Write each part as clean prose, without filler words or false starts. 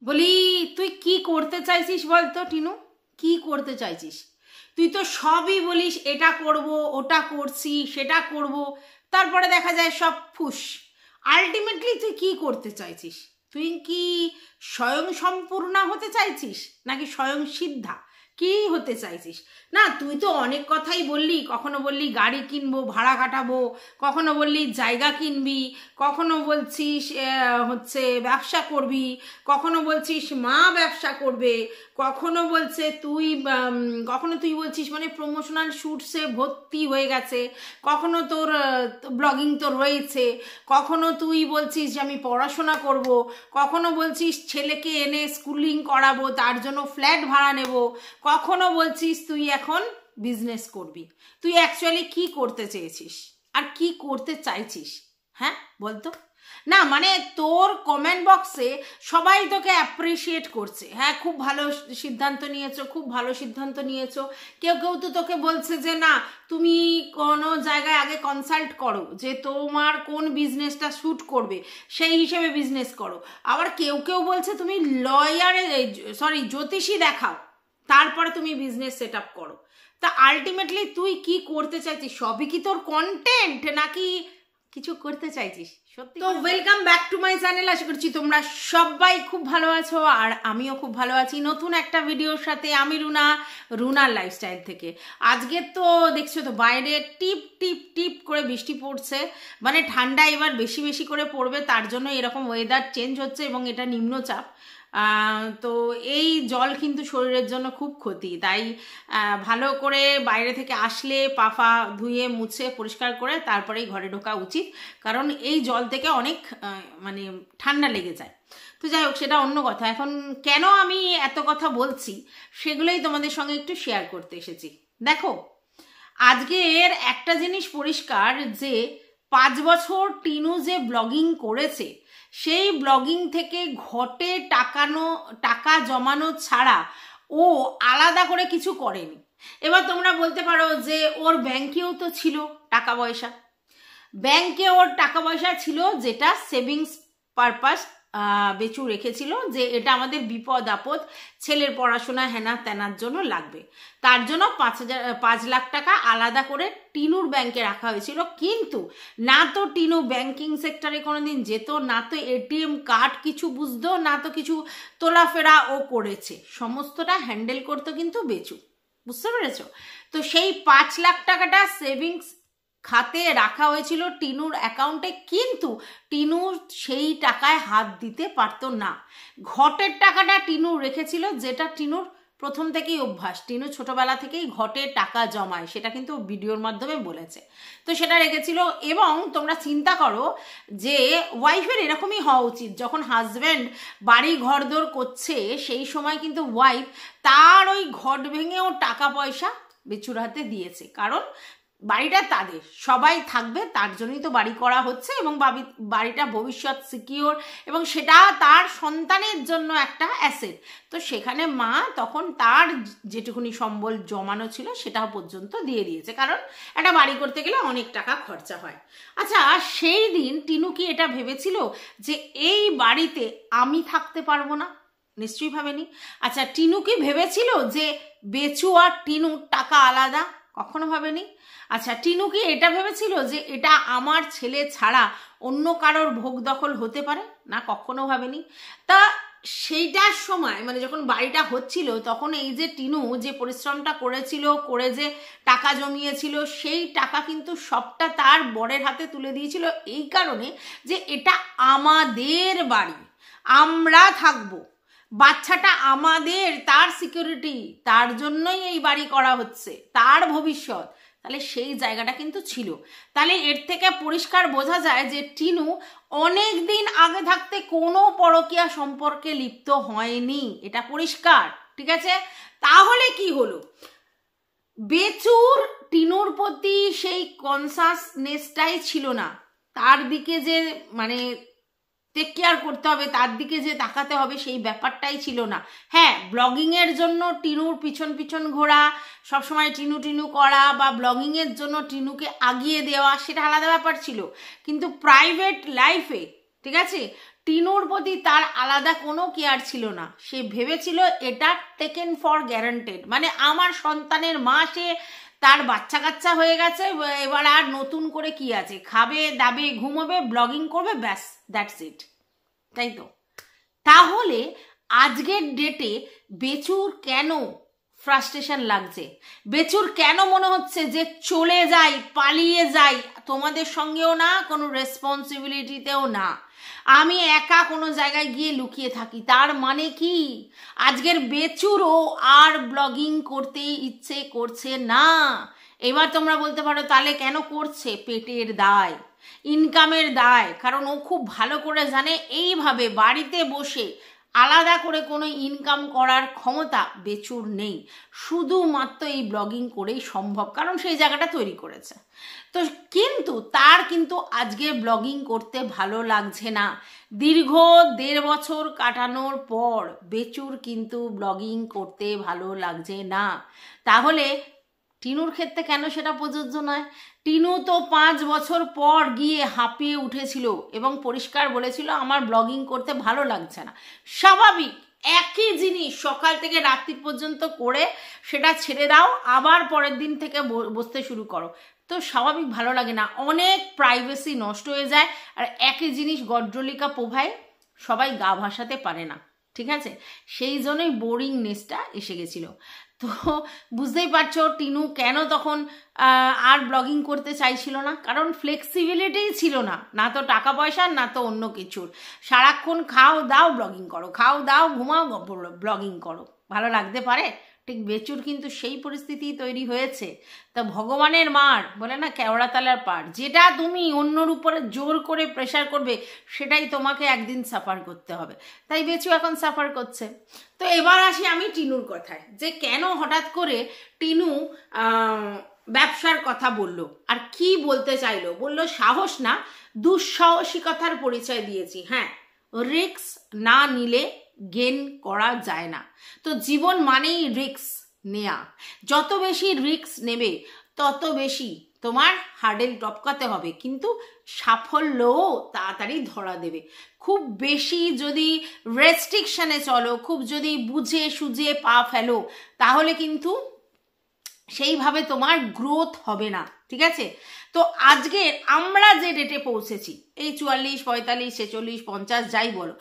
বলি তুই কি করতে চাইছিস বলতো টিনু? কি করতে চাইছিস? তুই তো সবই বলিস, এটা করব, ওটা করছি, সেটা করব, তারপরে দেখা যায় সব ফুস। আলটিমেটলি তুই কি করতে চাইছিস? তুই কি স্বয়ং সম্পূর্ণা হতে চাইছিস নাকি স্বয়ং সিদ্ধা? কি হতে চাইছিস? না, তুই তো অনেক কথাই বললি। কখনো বললি গাড়ি কিনবো, ভাড়া কাটাবো, কখনো বললি জায়গা কিনবি, কখনো বলছিস হচ্ছে ব্যবসা করবি, কখনো বলছিস মা ব্যবসা করবে, কখনো বলছে তুই কখনো তুই বলছিস মানে প্রমোশনাল শুটসে ভর্তি হয়ে গেছে, কখনো তোর ব্লগিং তো রয়েছে, কখনো তুই বলছিস যে আমি পড়াশোনা করব, কখনো বলছিস ছেলেকে এনে স্কুলিং করাবো, তার জন্য ফ্ল্যাট ভাড়া নেব, কখনো বলছিস তুই এখন বিজনেস করবি। তুই অ্যাকচুয়ালি কি করতে চেয়েছিস আর কি করতে চাইছিস? হ্যাঁ বলতো। না মানে তোর কমেন্ট বক্সে সবাই তোকে অ্যাপ্রিসিয়েট করছে, হ্যাঁ খুব ভালো সিদ্ধান্ত নিয়েছো, খুব ভালো সিদ্ধান্ত নিয়েছো। কেউ কেউ তো তোকে বলছে যে না তুমি কোনো জায়গায় আগে কনসাল্ট করো যে তোমার কোন বিজনেসটা শ্যুট করবে, সেই হিসেবে বিজনেস করো। আবার কেউ কেউ বলছে তুমি জ্যোতিষী দেখাও, তারপরে তুমি বিজনেস সেট আপ করো। তা আলটিমেটলি তুই কি করতে চাইছিস? সবই কি তোর কন্টেন্ট নাকি কিছু করতে চাইছিস সত্যি? তো welcome back to my channel. আশা করছি তোমরা সবাই খুব ভালো আছো আর আমিও খুব ভালো আছি। নতুন একটা ভিডিওর সাথে আমি রুনার লাইফস্টাইল থেকে। আজকে তো দেখছো তো বাইরে টিপ টিপ টিপ করে বৃষ্টি পড়ছে, মানে ঠান্ডা এবার বেশি বেশি করে পড়বে, তার জন্য এরকম ওয়েদার চেঞ্জ হচ্ছে এবং এটা নিম্নচাপ। তো এই জল কিন্তু শরীরের জন্য খুব ক্ষতি, তাই ভালো করে বাইরে থেকে আসলে পাফা ধুয়ে মুছে পরিষ্কার করে তারপরেই ঘরে ঢোকা উচিত, কারণ এই জল থেকে অনেক মানে ঠান্ডা লেগে যায়। তো যাই হোক, সেটা অন্য কথা। এখন কেন আমি এত কথা বলছি সেগুলোই তোমাদের সঙ্গে একটু শেয়ার করতে এসেছি। দেখো, আজকের একটা জিনিস পরিষ্কার যে 5 বছর টিনু যে ব্লগিং করেছে, সেই ব্লগিং থেকে ঘটে টাকা জমানো ছাড়া ও আলাদা করে কিছু করেনি। এবার তোমরা বলতে পারো যে ওর ব্যাংকেও তো ছিল টাকা পয়সা, ব্যাংকে ওর টাকা পয়সা ছিল যেটা সেভিংস পারপাস বেচু রেখেছিল, যে এটা আমাদের বিপদ আপদ, ছেলের পড়াশোনা হেনা তেনার জন্য লাগবে, তার জন্য 5 লাখ টাকা আলাদা করে টিনুর ব্যাংকে রাখা হয়েছিল। কিন্তু না তো টিনু ব্যাংকিং সেক্টরে কোনোদিন যেত, না তো এটিএম কার্ড কিছু বুঝতো, না তো কিছু তোলাফেরা ও করেছে, সমস্তটা হ্যান্ডেল করতো কিন্তু বেচু। বুঝতে পেরেছো? তো সেই 5 লাখ টাকাটা সেভিংস খাতে রাখা হয়েছিল টিনুর অ্যাকাউন্টে, কিন্তু টিনু সেই টাকায় হাত দিতে পারতো না। ঘটের টাকাটা টিনু রেখেছিল, যেটা টিনুর প্রথম থেকেই অভ্যাস, টিনু ছোটবেলা থেকেই ঘটে টাকা জমায়, সেটা কিন্তু ভিডিওর মাধ্যমে বলেছে। তো সেটা রেখেছিল। এবং তোমরা চিন্তা করো যে ওয়াইফের এরকমই হওয়া উচিত, যখন হাজব্যান্ড বাড়ি ঘরদোর করছে সেই সময় কিন্তু ওয়াইফ তার ওই ঘট ভেঙেও টাকা পয়সা বেচুর হাতে দিয়েছে, কারণ বাড়িটা তাদের, সবাই থাকবে, তার জন্যই তো বাড়ি করা হচ্ছে, এবং বাড়িটা ভবিষ্যৎ সিকিওর, এবং সেটা তার সন্তানের জন্য একটা অ্যাসেট। তো সেখানে মা তখন তার যেটুকুনি সম্বল জমানো ছিল সেটা পর্যন্ত দিয়ে দিয়েছে, কারণ একটা বাড়ি করতে গেলে অনেক টাকা খরচা হয়। আচ্ছা, সেই দিন টিনু কি এটা ভেবেছিল যে এই বাড়িতে আমি থাকতে পারবো না? নিশ্চয়ই ভাবেনি। আচ্ছা, টিনু কি ভেবেছিল যে বেচু আর টিনুর টাকা আলাদা? কখনো ভাবেনি। আচ্ছা, টিনু কি এটা ভেবেছিল যে এটা আমার ছেলে ছাড়া অন্য কারোর ভোগ দখল হতে পারে? না, কখনো ভাবেনি। তা সেইটার সময় মানে যখন বাড়িটা হচ্ছিল, তখন এই যে টিনু যে পরিশ্রমটা করেছিল, করে যে টাকা জমিয়েছিল, সেই টাকা কিন্তু সবটা তার বরের হাতে তুলে দিয়েছিল এই কারণে যে এটা আমাদের বাড়ি, আমরা থাকবো, বাচ্চাটা আমাদের, তার সিকিউরিটি, তার জন্যই এই বাড়ি করা হচ্ছে, তার ভবিষ্যৎ। তাহলে সেই জায়গাটা কিন্তু ছিল। তাহলে এর থেকে পরিষ্কার বোঝা যায় যে টিনু অনেক দিন আগে থাকতে কোনো পরকীয়া সম্পর্কে লিপ্ত হয়নি, এটা পরিষ্কার। ঠিক আছে? তাহলে কি হলো? বেচুর টিনুর প্রতি সেই কনসাসনেসটাই ছিল না, তার দিকে যে মানে টেক কেয়ার করতে হবে, তার দিকে যে তাকাতে হবে, সেই ব্যাপারটাই ছিল না। হ্যাঁ, ব্লগিংয়ের জন্য টিনুর পিছন পিছন ঘোরা, সবসময় টিনু টিনু করা, বা ব্লগিংয়ের জন্য টিনুকে আগিয়ে দেওয়া, সেটা আলাদা ব্যাপার ছিল। কিন্তু প্রাইভেট লাইফে, ঠিক আছে, টিনুর প্রতি তার আলাদা কোনো কেয়ার ছিল না। সে ভেবেছিল এটা টেকেন ফর গ্যারান্টেড, মানে আমার সন্তানের মা, সে তার বাচ্চা কাচ্চা হয়ে গেছে, এবার আর নতুন করে কি আছে, খাবে দাবে ঘুমোবে ব্লগিং করবে, ব্যাস দ্যাটস ইট, তাই তো? তাহলে আজকের ডেটে বেচুর কেন ফ্রাস্ট্রেশন লাগছে? বেচুর কেন মনে হচ্ছে যে চলে যাই, পালিয়ে যাই, তোমাদের সঙ্গেও না, কোনো রেসপন্সিবিলিটিতেও না, আমি একা কোনো জায়গায় গিয়ে লুকিয়ে থাকি? তার মানে কি আজকের বেচুরও আর ব্লগিং করতে ইচ্ছে করছে না? এবার তোমরা বলতে পারো তাহলে কেন করছে? পেটের দায়, ইনকামের দায়। কারণ ও খুব ভালো করে জানে এইভাবে বাড়িতে বসে আলাদা করে কোনো ইনকাম করার ক্ষমতা বেচুর নেই, শুধুমাত্র এই ব্লগিং করেই সম্ভব, কারণ সেই জায়গাটা তৈরি করেছে। তো কিন্তু তার কিন্তু আজকে ব্লগিং করতে ভালো লাগছে না। দীর্ঘ 1.5 বছর কাটানোর পর বেচুর কিন্তু ব্লগিং করতে ভালো লাগছে না। তাহলে টিনুর ক্ষেত্রে কেন সেটা প্রযোজ্য নয়? টিনু তো 5 বছর পর গিয়ে হাঁপিয়ে উঠেছিল এবং পরিষ্কার বলেছিল আমার ব্লগিং করতে ভালো লাগছে না। স্বাভাবিক, একই জিনিস সকাল থেকে রাত্রি পর্যন্ত করে সেটা ছেড়ে দাও, আবার পরের দিন থেকে বসতে শুরু করো, তো স্বাভাবিক ভালো লাগে না, অনেক প্রাইভেসি নষ্ট হয়ে যায়। আর একই জিনিস গড্রলিকা পোভায় সবাই গা ভাসাতে পারে না, ঠিক আছে? সেই জন্যই বোরিংনেসটা এসে গেছিল। তো বুঝতেই পারছো টিনু কেন তখন আর ব্লগিং করতে চাইছিল না, কারণ ফ্লেক্সিবিলিটিই ছিল না, না তো টাকা পয়সার না তো অন্য কিছুর। সারাক্ষণ খাও দাও ব্লগিং করো, খাও দাও ঘুমাও ব্লগিং করো, ভালো লাগতে পারে? ঠিক বেচুর কিন্তু সেই পরিস্থিতি তৈরি হয়েছে। তা ভগবানের মার বলে না, কেওড়াতলার পার, যেটা তুমি অন্যর উপরে জোর করে প্রেশার করবে সেটাই তোমাকে একদিন সাফার করতে হবে। তাই বেচু এখন সাফার করছে। তো এবার আসি আমি টিনুর কথায়, যে কেন হঠাৎ করে টিনু ব্যবসার কথা বললো, আর কি বলতে চাইলো? বললো সাহস না, দুঃসাহসিকতার পরিচয় দিয়েছি। হ্যাঁ, রিস্ক না নিলে গেন করা যায় না। তো জীবন মানেই রিস্ক নেয়া, যত বেশি রিস্ক নেবে তত বেশি তোমার হার্ডেল টপকাতে হবে, কিন্তু সাফল্যও তাড়াতাড়ি ধরা দেবে। খুব বেশি যদি রেস্ট্রিকশনে চলো, খুব যদি বুঝে সুঝে পা ফেলো, তাহলে কিন্তু সেইভাবে তোমার গ্রোথ হবে না, ঠিক আছে? তো আজকে আমরা যে ডেটে পৌঁছেছি, এই 44, 45, 46, 50 যাই বলো,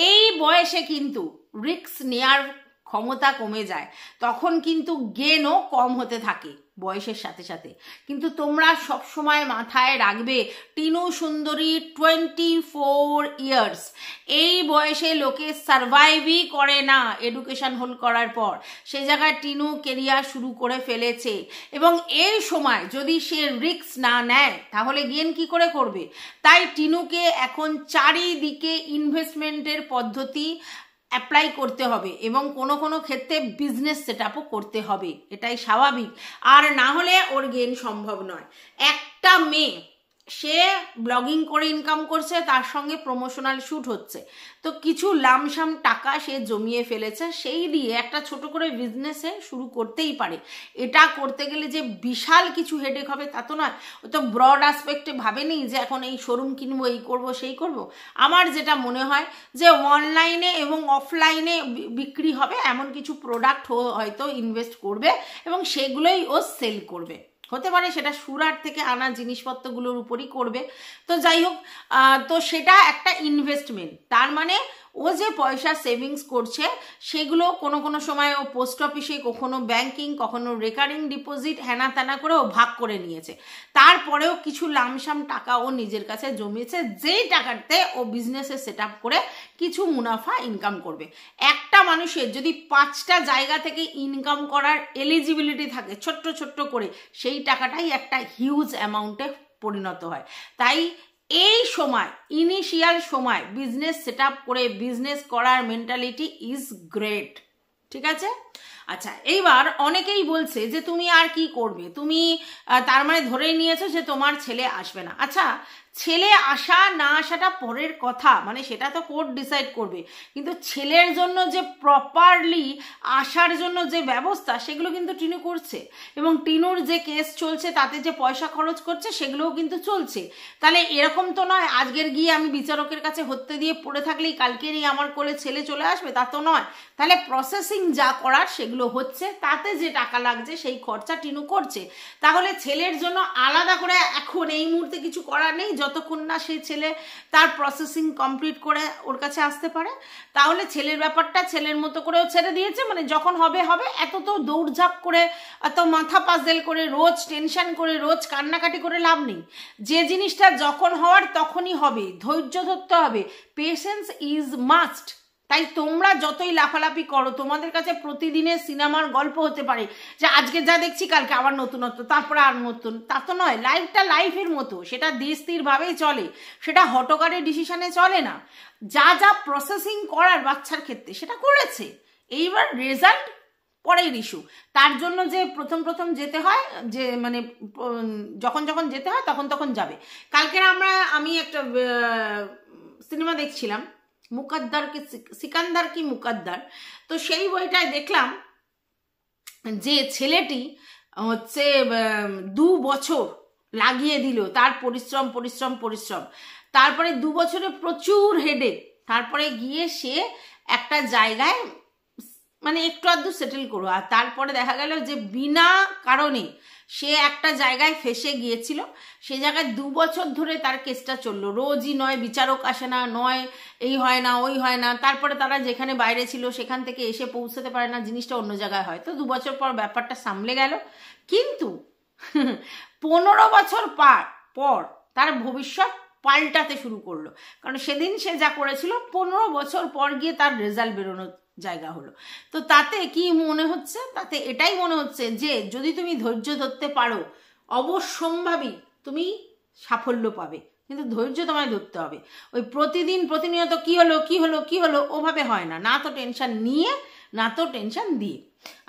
এই বয়সে কিন্তু রিস্ক নেয়ার ক্ষমতা কমে যায়, তখন কিন্তু গেনও কম হতে থাকে বয়সের সাথে সাথে। কিন্তু তোমরা সব সময় মাথায় রাখবে, টিনু সুন্দরী 24 ইয়ার্স, এই বয়সে লোকে সারভাইভই করে না এডুকেশন হোল্ড করার পর। সেই জায়গায় টিনু কেরিয়ার শুরু করে ফেলেছে, এবং এই সময় যদি সে রিস্ক না নেয় তাহলে গেন কি করে করবে? তাই টিনুকে এখন চারিদিকে ইনভেস্টমেন্টের পদ্ধতি অ্যাপ্লাই করতে হবে, এবং কোনো কোনো ক্ষেত্রে বিজনেস সেট আপও করতে হবে, এটাই স্বাভাবিক। আর না হলে ওর গেন সম্ভব নয়। একটা মেয়ে, সে ব্লগিং করে ইনকাম করছে, তার সঙ্গে প্রমোশনাল শ্যুট হচ্ছে, তো কিছু লামসাম টাকা সে জমিয়ে ফেলেছে, সেই দিয়ে একটা ছোট করে বিজনেসে শুরু করতেই পারে। এটা করতে গেলে যে বিশাল কিছু হেডেক হবে তা তো নয়। ও তো ব্রড অ্যাসপেক্টে ভাবেনি যে এখন এই শোরুম কিনবো, এই করব সেই করব। আমার যেটা মনে হয় যে অনলাইনে এবং অফলাইনে বিক্রি হবে এমন কিছু প্রোডাক্ট হয়তো ইনভেস্ট করবে, এবং সেগুলোই ও সেল করবে। হতে পারে সেটা সুরাট থেকে আনা জিনিসপত্রগুলোর উপরই করবে। তো যাই হোক, তো সেটা একটা ইনভেস্টমেন্ট। তার মানে ও যে পয়সা সেভিংস করছে সেগুলো কোনো কোনো সময় ও পোস্ট অফিসে, কখনো ব্যাংকিং, কখনো রেকারিং ডিপোজিট হেনা তেনা করে ও ভাগ করে নিয়েছে। তারপরেও কিছু লামসাম টাকা ও নিজের কাছে জমিয়েছে, যেই টাকাতে ও বিজনেসে সেট আপ করে কিছু মুনাফা ইনকাম করবে। একটা মানুষের যদি 5টা জায়গা থেকে ইনকাম করার এলিজিবিলিটি থাকে ছোট্ট ছোট্ট করে, সেই টাকাটাই একটা হিউজ অ্যামাউন্টে পরিণত হয়। তাই এই সময়, ইনিশিয়াল সময় বিজনেস সেট আপ করে বিজনেস করার মেন্টালিটি ইজ গ্রেট, ঠিক আছে? আচ্ছা, এইবার অনেকেই বলছে যে তুমি আর কি করবে, তুমি তার মানে ধরেই নিয়েছো যে তোমার ছেলে আসবে না। আচ্ছা, ছেলে আসা না আসাটা পরের কথা, মানে সেটা তো কোর্ট ডিসাইড করবে, কিন্তু ছেলের জন্য যে প্রপারলি আসার জন্য যে ব্যবস্থা সেগুলো কিন্তু টিনু করছে, এবং টিনুর যে কেস চলছে তাতে যে পয়সা খরচ করছে সেগুলোও কিন্তু চলছে। তাহলে এরকম তো নয় আজকের গিয়ে আমি বিচারকের কাছে হত্যে দিয়ে পড়ে থাকলেই কালকেরই আমার কোলে ছেলে চলে আসবে, তা তো নয়। তাহলে প্রসেসিং যা করার সেগুলো হচ্ছে, তাতে যে টাকা লাগছে সেই খরচা টিনু করছে। তাহলে ছেলের জন্য আলাদা করে এখন এই মুহূর্তে কিছু করার নেই যতক্ষণ না সেই ছেলে তার প্রসেসিং কমপ্লিট করে ওর কাছে আসতে পারে। তাহলে ছেলের ব্যাপারটা ছেলের মতো করেও ছেড়ে দিয়েছে, মানে যখন হবে হবে, এত তো দৌড়ঝাঁপ করে এত মাথা পাজেল করে রোজ টেনশন করে রোজ কান্নাকাটি করে লাভ নেই। যে জিনিসটা যখন হওয়ার তখনই হবে, ধৈর্য ধরতে হবে, পেশেন্স ইজ মাস্ট। তাই তোমরা যতই লাফালাফি করো, তোমাদের কাছে প্রতিদিনের সিনেমার গল্প হতে পারে যে আজকে যা দেখছি কালকে আবার নতুনত্ব, তারপরে আর নতুন, তা তো নয়। লাইফটা লাইফের মতো, সেটা ধীর স্থিরভাবেই চলে, সেটা হটকারে ডিসিশনে চলে না। যা যা প্রসেসিং করার বাচ্চার ক্ষেত্রে সেটা করেছে, এইবার রেজাল্ট পরের ইস্যু। তার জন্য যে প্রথম প্রথম যেতে হয়, যে মানে যখন যখন যেতে হয় তখন তখন যাবে। কালকের আমি একটা সিনেমা দেখছিলাম, মুকদ্দর কি সিকান্দার কি মুকদ্দর, তো সেই বইটায় দেখলাম যে ছেলেটি হচ্ছে 2 বছর লাগিয়ে দিল, তার পরিশ্রম পরিশ্রম পরিশ্রম, তারপরে 2 বছরে প্রচুর হেডেক, তারপরে গিয়ে সে একটা জায়গায় মানে একটু আধটু সেটেল করো, আর তারপরে দেখা গেল যে বিনা কারণে সে একটা জায়গায় ফেসে গিয়েছিল। সে জায়গায় 2 বছর ধরে তার কেসটা চললো, রোজই নয় বিচারক আসে না, নয় এই হয় না ওই হয় না, তারপরে তারা যেখানে বাইরে ছিল সেখান থেকে এসে পৌঁছতে পারে না, জিনিসটা অন্য জায়গায় হয়। তো 2 বছর পর ব্যাপারটা সামলে গেল, কিন্তু 15 বছর পর তার ভবিষ্যৎ পাল্টাতে শুরু করলো, কারণ সেদিন সে যা করেছিল 15 বছর পর গিয়ে তার রেজাল্ট বেরোনোর জায়গা হলো। তো তাতে কি মনে হচ্ছে, তাতে এটাই মনে হচ্ছে যে যদি তুমি ধৈর্য ধরতে পারো অবশ্যম্ভাবী তুমি সাফল্য পাবে, কিন্তু ধৈর্য তোমায় ধরতে হবে। ওই প্রতিদিন প্রতিনিয়ত কি হলো কি হলো কি হলো ওভাবে হয় না, না তো টেনশন নিয়ে না তো টেনশন দিয়ে।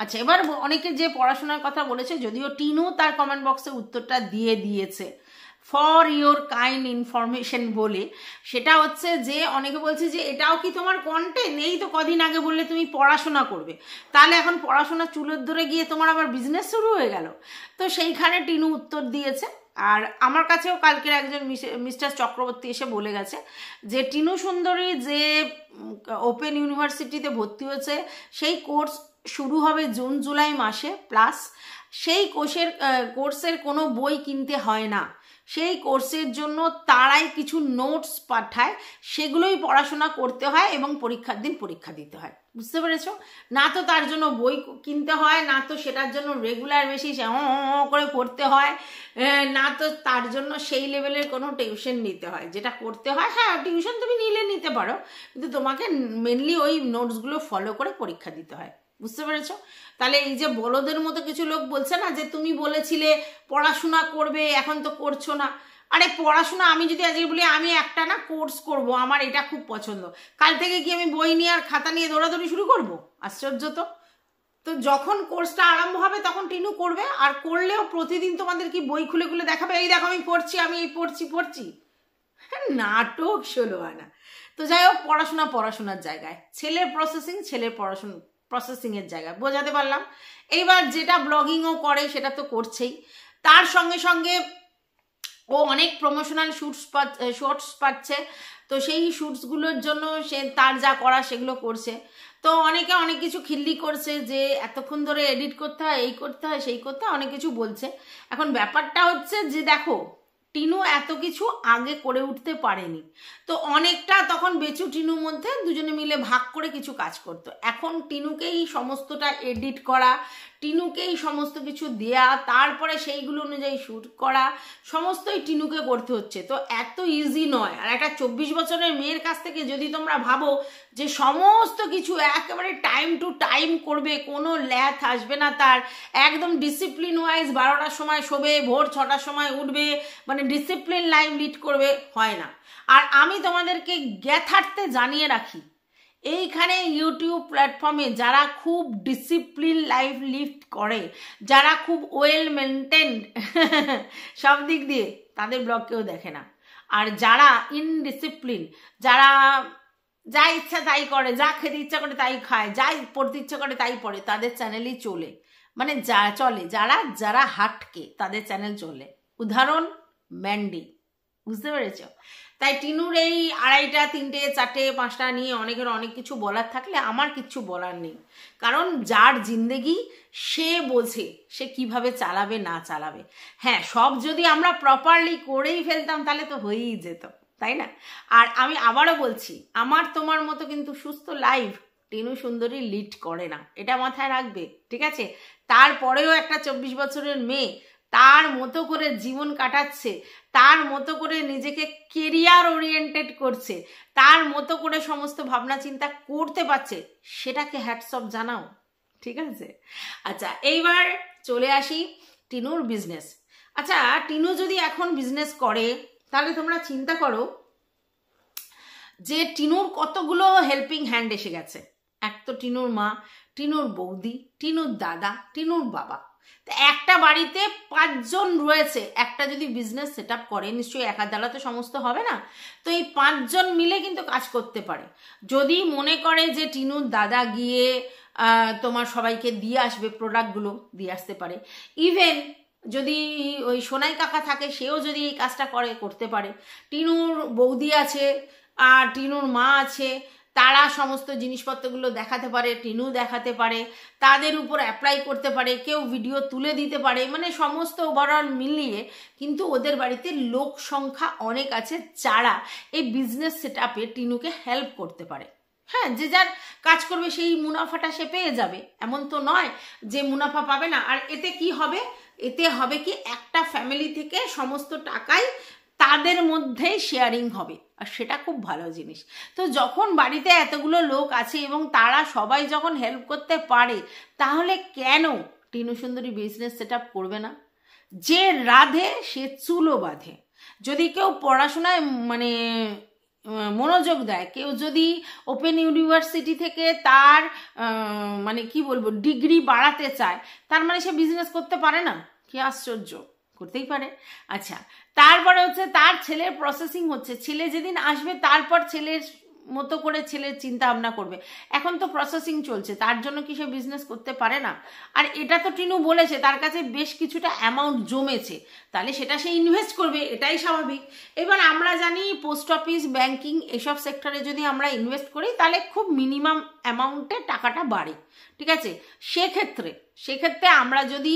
আচ্ছা, এবার অনেকে যে পড়াশোনার কথা বলেছে, যদিও টিনু তার কমেন্ট বক্সে উত্তরটা দিয়ে দিয়েছে ফর ইওর কাইন্ড ইনফরমেশন বলে, সেটা হচ্ছে যে অনেকে বলছে যে এটাও কি তোমার কন্টেন্ট, এই তো কদিন আগে বললে তুমি পড়াশোনা করবে, তাহলে এখন পড়াশোনা চুলোর ধরে গিয়ে তোমার আবার বিজনেস শুরু হয়ে গেল। তো সেইখানে টিনু উত্তর দিয়েছে। আর আমার কাছেও কালকের একজন মিস্টার চক্রবর্তী এসে বলে গেছে যে টিনু সুন্দরী যে ওপেন ইউনিভার্সিটিতে ভর্তি হয়েছে সেই কোর্স শুরু হবে জুন জুলাই মাসে, প্লাস সেই কোর্সের কোনো বই কিনতে হয় না, সেই কোর্সের জন্য তারাই কিছু নোটস পাঠায়, সেগুলোই পড়াশোনা করতে হয় এবং পরীক্ষার দিন পরীক্ষা দিতে হয়। বুঝতে পেরেছো? না তো তার জন্য বই কিনতে হয়, না তো সেটার জন্য রেগুলার বেশি করে পড়তে হয়, না তো তার জন্য সেই লেভেলের কোনো টিউশন নিতে হয়। যেটা করতে হয়, হ্যাঁ টিউশন তুমি নিতে পারো, কিন্তু তোমাকে মেনলি ওই নোটসগুলো ফলো করে পরীক্ষা দিতে হয়। বুঝতে পেরেছো? তাহলে এই যে বলদের মতো কিছু লোক বলছে না যে তুমি বলেছিলে পড়াশোনা করবে এখন তো করছো না, আরে পড়াশোনা আমি যদি আজকে বলি আমি একটা না কোর্স করব, আমার এটা খুব পছন্দ, কাল থেকে কি আমি বই নিয়ে আর খাতা নিয়ে দৌড়াদৌড়ি শুরু করব? আশ্চর্য তো। তো যখন কোর্সটা আরম্ভ হবে তখন টিনু করবে, আর করলেও প্রতিদিন তোমাদের কি বই খুলে খুলে দেখাবে, এই দেখো আমি পড়ছি, আমি এই পড়ছি। নাটক 16 আনা। তো যাই হোক, পড়াশোনার জায়গায়, ছেলের প্রসেসিং ছেলের পড়াশোনা প্রসেসিংয়ের জায়গায়, বোঝাতে পারলাম। এইবার যেটা ব্লগিংও করে সেটা তো করছেই, তার সঙ্গে সঙ্গে ও অনেক প্রমোশনাল শর্টস পাচ্ছে, তো সেই শুটসগুলোর জন্য সে তার যা করা সেগুলো করছে। তো অনেকে অনেক কিছু খিল্লি করছে যে এতক্ষণ ধরে এডিট করতে হয়, এই করতে হয়, সেই করতে হয়, অনেক কিছু বলছে। এখন ব্যাপারটা হচ্ছে যে দেখো, টিনু এত কিছু আগে করে উঠতে পারেনি, তো অনেকটা তখন বেচু টিনুর মধ্যে দুজনে মিলে ভাগ করে কিছু কাজ করতো। এখন টিনুকেই সমস্তটা এডিট করা, টিনুকেই সমস্ত কিছু দেয়া, তারপরে সেইগুলো অনুযায়ী শ্যুট করা, সমস্তই টিনুকে করতে হচ্ছে। তো এত ইজি নয়। আর একটা 24 বছরের মেয়ের কাছ থেকে যদি তোমরা ভাবো যে সমস্ত কিছু একেবারে টাইম টু টাইম করবে, কোনো ল্যাথ আসবে না তার, একদম ডিসিপ্লিন ওয়াইজ 12টার সময় শোবে, ভোর 6টার সময় উঠবে, মানে ডিসিপ্লিন লাইফ লিড করবে, হয় না। আর আমি তোমাদেরকে জ্ঞাতার্থে জানিয়ে রাখি, এইখানে ইউটিউব প্ল্যাটফর্মে যারা খুব ডিসিপ্লিন লাইফ লিড করে, যারা খুব ওয়েল মেনটেন্ড সব দিক দিয়ে, তাদের ব্লগ কেউ দেখে না। আর যারা ইনডিসিপ্লিন, যারা যা ইচ্ছা তাই করে, যা খেতে ইচ্ছা করে তাই খায়, যাই পড়তে ইচ্ছা করে তাই পড়ে, তাদের চ্যানেলই চলে, মানে যা চলে, যারা হাটকে তাদের চ্যানেল চলে। উদাহরণ ম্যান্ডি, বুঝতে পেরেছ? তাই টিনুর এই 2:30, 3টে, 4টে, 5টা নিয়ে অনেকের অনেক কিছু বলার থাকলে আমার কিচ্ছু বলার নেই, কারণ যার জিন্দেগি সে বোঝে সে কিভাবে চালাবে না চালাবে। হ্যাঁ, সব যদি আমরা প্রপারলি করেই ফেলতাম তাহলে তো হয়েই যেত, তাই না? আর আমি আবারও বলছি, আমার তোমার মতো কিন্তু সুস্থ লাইফ টিনু সুন্দরী লিড করে না, এটা মাথায় রাখবে, ঠিক আছে? তারপরেও একটা 24 বছরের মেয়ে তার মতো করে জীবন কাটাচ্ছে, তার মতো করে নিজেকে কেরিয়ার ওরিয়েন্টেড করছে, তার মতো করে সমস্ত ভাবনা চিন্তা করতে পারছে, সেটাকে হ্যাটস অফ জানাও, ঠিক আছে? আচ্ছা, এইবার চলে আসি টিনুর বিজনেস। আচ্ছা, টিনু যদি এখন বিজনেস করে তাহলে তোমরা চিন্তা করো যে টিনুর কতগুলো হেল্পিং হ্যান্ড এসে গেছে। এক তো টিনুর মা, টিনুর বৌদি, টিনুর দাদা, টিনুর বাবা। একটা বাড়িতে 5 জন রয়েছে, একটা যদি বিজনেস সেট আপ করে, নিশ্চয়ই একার দ্বারা তো সমস্ত হবে না, তো এই 5 জন মিলে কিন্তু কাজ করতে পারে। যদি মনে করে যে টিনুর দাদা গিয়ে তোমার সবাইকে দিয়ে আসবে, প্রোডাক্টগুলো দিয়ে আসতে পারে। ইভেন যদি ওই সোনাই কাকা থাকে, সেও যদি এই কাজটা করতে পারে। টিনুর বৌদি আছে আর টিনুর মা আছে, তারা সমস্ত জিনিসপত্রগুলো দেখাতে পারে, টিনু দেখাতে পারে, তাদের উপর অ্যাপ্লাই করতে পারে, কেউ ভিডিও তুলে দিতে পারে, মানে সমস্ত ওভারঅল মিলিয়ে কিন্তু ওদের বাড়িতে লোক সংখ্যা অনেক আছে যারা এই বিজনেস সেট আপে টিনুকে হেল্প করতে পারে। হ্যাঁ, যে যার কাজ করবে সেই মুনাফাটা সে পেয়ে যাবে, এমন তো নয় যে মুনাফা পাবে না। আর এতে কি হবে? এতে হবে কি, একটা ফ্যামিলি থেকে সমস্ত টাকাই তাদের মধ্যেই শেয়ারিং হবে, আর সেটা খুব ভালো জিনিস। তো যখন বাড়িতে এতগুলো লোক আছে এবং তারা সবাই যখন হেল্প করতে পারে, তাহলে কেন টিনু সুন্দরী বিজনেস সেট আপ করবে না? যে রাধে সে চুলো বাঁধে। যদি কেউ পড়াশোনায় মানে মনোযোগ দেয়, কেউ যদি ওপেন ইউনিভার্সিটি থেকে তার মানে কি বলবো ডিগ্রি বাড়াতে চায়, তার মানে সে বিজনেস করতে পারে না? কি আশ্চর্য, করতেই পারে। আচ্ছা, তারপরে হচ্ছে তার ছেলের প্রসেসিং হচ্ছে, ছেলে যেদিন আসবে তারপর ছেলের মতো করে ছেলের চিন্তা ভাবনা করবে। এখন তো প্রসেসিং চলছে, তার জন্য কি সে বিজনেস করতে পারে না? আর এটা তো টিনু বলেছে তার কাছে বেশ কিছুটা অ্যামাউন্ট জমেছে, তাহলে সেটা সে ইনভেস্ট করবে, এটাই স্বাভাবিক। এবার আমরা জানি পোস্ট অফিস, ব্যাংকিং এসব সেক্টরে যদি আমরা ইনভেস্ট করি তাহলে খুব মিনিমাম অ্যামাউন্টে টাকাটা বাড়ে, ঠিক আছে? সেক্ষেত্রে আমরা যদি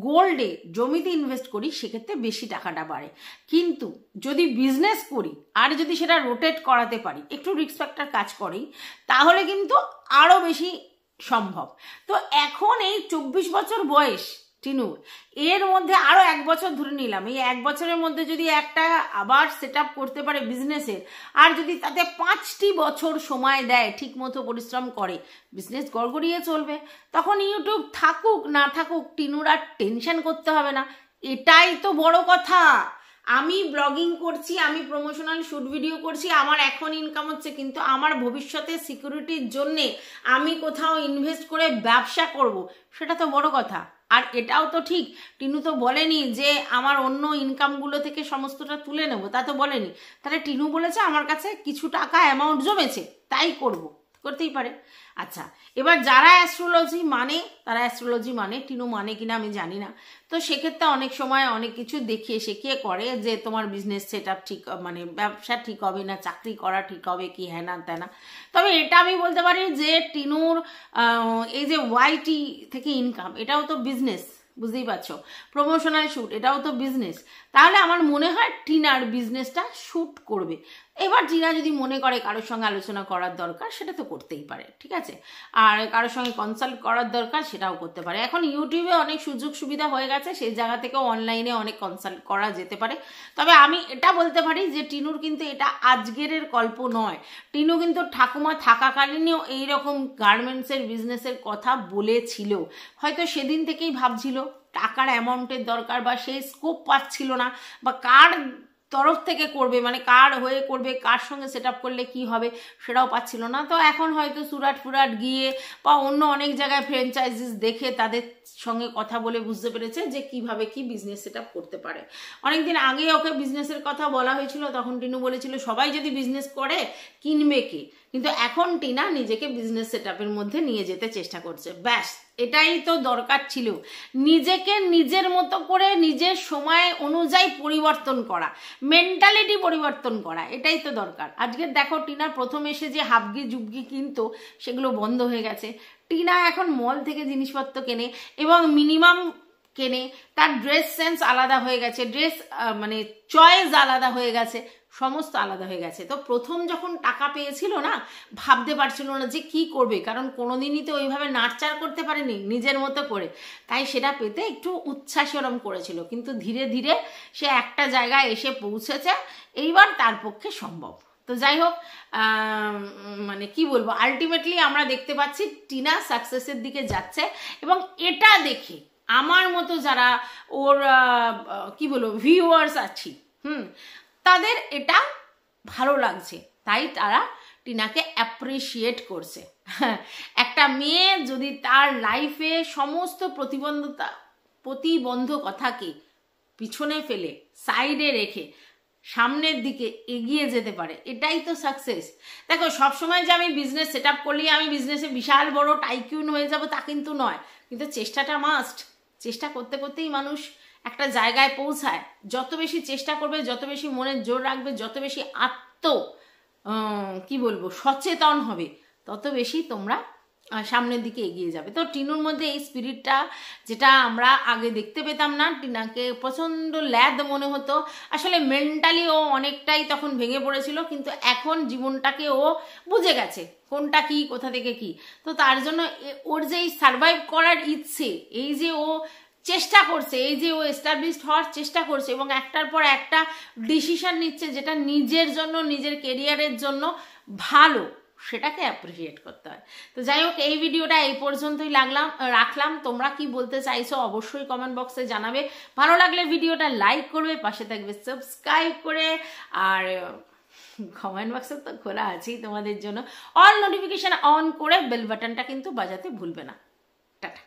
গোল্ডে, জমিতে ইনভেস্ট করি সেক্ষেত্রে বেশি টাকাটা বাড়ে। কিন্তু যদি বিজনেস করি আর যদি সেটা রোটেট করাতে পারি, একটু রিস্ক ফ্যাক্টর কাজ করেই, তাহলে কিন্তু আরও বেশি সম্ভব। তো এখন এই 24 বছর বয়স টিনুর, এর মধ্যে আরো 1 বছর ধরে নিলাম, এই 1 বছরের মধ্যে যদি একটা আবার সেট আপ করতে পারে বিজনেসের, আর যদি তাতে 5টি বছর সময় দেয়, ঠিক মতো পরিশ্রম করে, বিজনেস গড়গড়িয়ে চলবে। তখন ইউটিউব থাকুক না থাকুক টিনুর আর টেনশন করতে হবে না, এটাই তো বড় কথা। আমি ব্লগিং করছি, আমি প্রমোশনাল শুট ভিডিও করছি, আমার এখন ইনকাম হচ্ছে, কিন্তু আমার ভবিষ্যতে সিকিউরিটির জন্যে আমি কোথাও ইনভেস্ট করে ব্যবসা করব, সেটা তো বড় কথা। আর এটাও তো ঠিক, টিনু তো বলেনি যে আমার অন্য ইনকামগুলো থেকে সমস্তটা তুলে নেব, তা তো বলেনি। তাহলে টিনু বলেছে আমার কাছে কিছু টাকা অ্যামাউন্ট জমেছে, তাই করব, করতেই পারে। আচ্ছা, এবার যারা অ্যাস্ট্রোলজি মানে, তারা অ্যাস্ট্রোলজি মানে, টিনু মানে কিনা আমি জানি না। তো সেক্ষেত্রে অনেক সময় অনেক কিছু দেখিয়ে শেখিয়ে করে যে তোমার বিজনেস সেট আপ ঠিক, মানে ব্যবসা ঠিক হবে না, চাকরি করা ঠিক হবে কি, হ্যাঁ না তা না। তবে এটা আমি বলতে পারি যে টিনুর এই যে ওয়াইটি থেকে ইনকাম, এটাও তো বিজনেস, বুঝতেই পারছো। প্রমোশনাল শ্যুট, এটাও তো বিজনেস। তাহলে আমার মনে হয় টিনার বিজনেসটা শ্যুট করবে। এবার টিনা যদি মনে করে কারোর সঙ্গে আলোচনা করার দরকার, সেটা তো করতেই পারে, ঠিক আছে? আর কারোর সঙ্গে কনসাল্ট করার দরকার, সেটাও করতে পারে। এখন ইউটিউবে অনেক সুযোগ সুবিধা হয়ে গেছে, সেই জায়গা থেকেও অনলাইনে অনেক কনসাল্ট করা যেতে পারে। তবে আমি এটা বলতে পারি যে টিনুর কিন্তু এটা আজকের গল্প নয়, টিনু কিন্তু ঠাকুমা থাকাকালীনও এইরকম গার্মেন্টসের বিজনেসের কথা বলেছিল। হয়তো সেদিন থেকেই ভাবছিল টাকার অ্যামাউন্টের দরকার, বা সেই স্কোপ পাচ্ছিল না, বা কার তরফ থেকে করবে, মানে কার হয়ে করবে, কার সঙ্গে সেট আপ করলে কী হবে সেটাও পাচ্ছিল না। তো এখন হয়তো সুরাট ফুরাট গিয়ে বা অন্য অনেক জায়গায় ফ্র্যাঞ্চাইজিস দেখে তাদের সঙ্গে কথা বলে বুঝতে পেরেছে যে কিভাবে কি বিজনেস সেট আপ করতে পারে। অনেকদিন আগে ওকে বিজনেসের কথা বলা হয়েছিল, তখন টিনু বলেছিল সবাই যদি বিজনেস করে কিনবে কে, কিন্তু এখন টিনা নিজেকে বিজনেস সেট আপের মধ্যে নিয়ে যেতে চেষ্টা করছে। ব্যাস এটাই তো দরকার ছিল, নিজেকে নিজের মতো করে নিজের সময় অনুযায়ী পরিবর্তন করা, মেন্টালিটি পরিবর্তন করা, এটাই তো দরকার। আজকে দেখো টিনা প্রথম এসে যে হাবগি জুবগি কিনতো সেগুলো বন্ধ হয়ে গেছে। টিনা এখন মল থেকে জিনিসপত্র কেনে এবং মিনিমাম কেনে, তার ড্রেস সেন্স আলাদা হয়ে গেছে, ড্রেস মানে চয়েস আলাদা হয়ে গেছে, সমস্ত আলাদা হয়ে গেছে। তো প্রথম যখন টাকা পেয়েছিল না, ভাবতে পারছিল না যে কি করবে, কারণ কোনোদিনই তো ওইভাবে নাড়চাড় করতে পারেনি নিজের মতো করে, তাই সেটা পেতে একটু উচ্ছ্বাস ওরম করেছিল। কিন্তু ধীরে ধীরে সে একটা জায়গায় এসে পৌঁছেছে, এইবার তার পক্ষে সম্ভব। তো যাই হোক, মানে কি বলবো, আলটিমেটলি আমরা দেখতে পাচ্ছি টিনা সাকসেসের দিকে যাচ্ছে, এবং এটা দেখে আমার মতো যারা ওর কি বলবো ভিউয়ার্স আছি, তাদের এটা ভালো লাগছে, তাই তারা টিনাকে অ্যাপ্রিসিয়েট করছে। একটা মেয়ে যদি তার লাইফে সমস্ত প্রতিবন্ধকতাকে পিছনে ফেলে সাইডে রেখে সামনের দিকে এগিয়ে যেতে পারে, এটাই তো সাকসেস। দেখো সবসময় যে আমি বিজনেস সেট আপ করলেই আমি বিজনেসে বিশাল বড় টাইকুন হয়ে যাব তা কিন্তু নয়, কিন্তু চেষ্টাটা মাস্ট। চেষ্টা করতে করতেই মানুষ একটা জায়গায় পৌঁছায়। যত বেশি চেষ্টা করবে, যত বেশি মনের জোর রাখবে, যত বেশি কি বলবো সচেতন হবে, তত বেশি তোমরা সামনের দিকে এগিয়ে যাবে। তো টিনুর মধ্যে এই স্পিরিটটা, যেটা আমরা আগে দেখতে পেতাম না, টিনাকে প্রচণ্ড ল্যাদ মনে হতো, আসলে মেন্টালি ও অনেকটাই তখন ভেঙে পড়েছিল, কিন্তু এখন জীবনটাকে ও বুঝে গেছে কোনটা কি কোথা থেকে কি। তো তার জন্য ওর যে সারভাইভ করার ইচ্ছে, এই যে ও চেষ্টা করছে, এই যে ও এস্টাবলিশড হওয়ার চেষ্টা করছে এবং একটার পর একটা ডিসিশন নিচ্ছে যেটা নিজের জন্য, নিজের কেরিয়ারের জন্য ভালো, সেটাকে অ্যাপ্রিসিয়েট করতে হয়। তো যাই হোক, এই ভিডিওটা এই পর্যন্তই রাখলাম। তোমরা কি বলতে চাইছো অবশ্যই কমেন্ট বক্সে জানাবে। ভালো লাগলে ভিডিওটা লাইক করবে, পাশে থাকবে সাবস্ক্রাইব করে, আর কমেন্ট বক্সে তো খোলা আছেই তোমাদের জন্য, অল নোটিফিকেশন অন করে বেল বাটনটা কিন্তু বাজাতে ভুলবে না। টাটা।